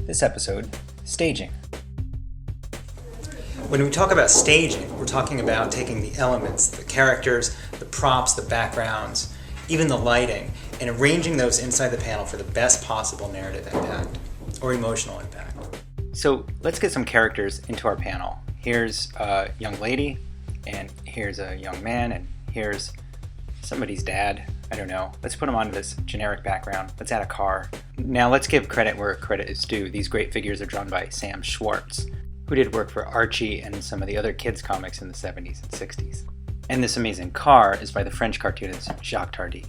This episode, staging. When we talk about staging, we're talking about taking the elements, the characters, the props, the backgrounds, even the lighting, and arranging those inside the panel for the best possible narrative impact or emotional impact. So let's get some characters into our panel. Here's a young lady, and here's a young man, and here's somebody's dad. I don't know. Let's put them onto this generic background. Let's add a car. Now let's give credit where credit is due. These great figures are drawn by Samm Schwartz, who did work for Archie and some of the other kids' comics in the 70s and 60s. And this amazing car is by the French cartoonist Jacques Tardi.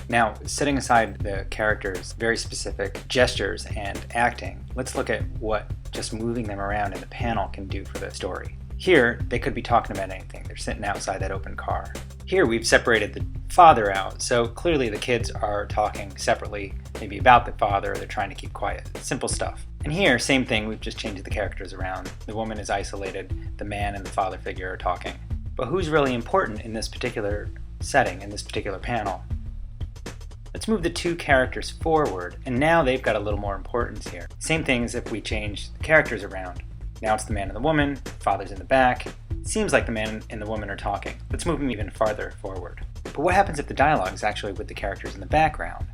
Now, setting aside the characters' very specific gestures and acting, let's look at what just moving them around in the panel can do for the story. Here, they could be talking about anything. They're sitting outside that open car. Here, we've separated the father out, so clearly the kids are talking separately, maybe about the father, or they're trying to keep quiet. Simple stuff. And here, same thing, we've just changed the characters around. The woman is isolated, the man and the father figure are talking. But who's really important in this particular setting, in this particular panel? Let's move the two characters forward, and now they've got a little more importance here. Same thing as if we change the characters around. Now it's the man and the woman, father's in the back. It seems like the man and the woman are talking. Let's move them even farther forward. But what happens if the dialogue is actually with the characters in the background?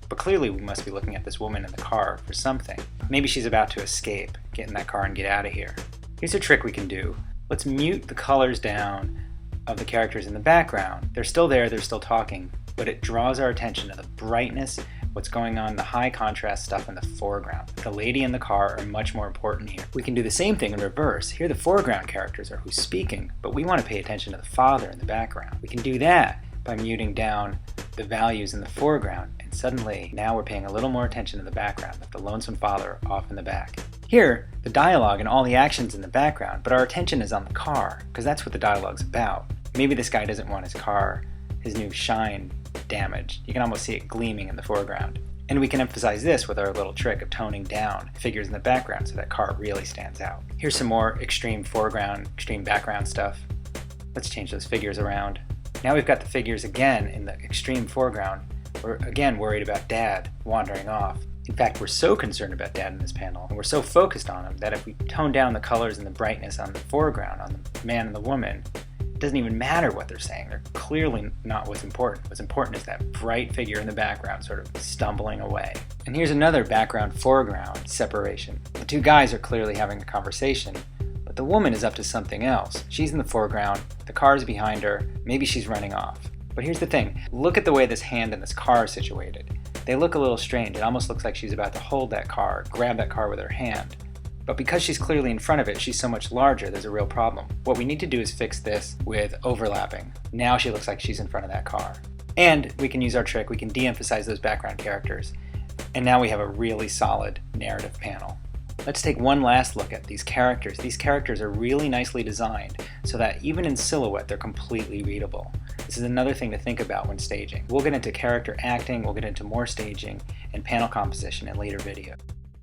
But clearly we must be looking at this woman in the car for something. Maybe she's about to escape, get in that car and get out of here. Here's a trick we can do. Let's mute the colors down of the characters in the background. They're still there, they're still talking, but it draws our attention to the brightness, what's going on, the high contrast stuff in the foreground. The lady and the car are much more important here. We can do the same thing in reverse. Here the foreground characters are who's speaking, but we want to pay attention to the father in the background. We can do that by muting down the values in the foreground, and suddenly now we're paying a little more attention to the background, like the lonesome father off in the back. Here, the dialogue and all the actions in the background, but our attention is on the car, because that's what the dialogue's about. Maybe this guy doesn't want his car, his new shine, damaged. You can almost see it gleaming in the foreground. And we can emphasize this with our little trick of toning down figures in the background so that car really stands out. Here's some more extreme foreground, extreme background stuff. Let's change those figures around. Now we've got the figures again in the extreme foreground. We're again worried about Dad wandering off. In fact, we're so concerned about Dad in this panel, and we're so focused on him, that if we tone down the colors and the brightness on the foreground, on the man and the woman, it doesn't even matter what they're saying. They're clearly not what's important. What's important is that bright figure in the background sort of stumbling away. And here's another background-foreground separation. The two guys are clearly having a conversation, but the woman is up to something else. She's in the foreground, the car's behind her, maybe she's running off. But here's the thing, look at the way this hand and this car are situated. They look a little strange. It almost looks like she's about to hold that car, grab that car with her hand. But because she's clearly in front of it, she's so much larger, there's a real problem. What we need to do is fix this with overlapping. Now she looks like she's in front of that car. And we can use our trick, we can de-emphasize those background characters. And now we have a really solid narrative panel. Let's take one last look at these characters. These characters are really nicely designed so that even in silhouette, they're completely readable. This is another thing to think about when staging. We'll get into character acting, we'll get into more staging and panel composition in later videos.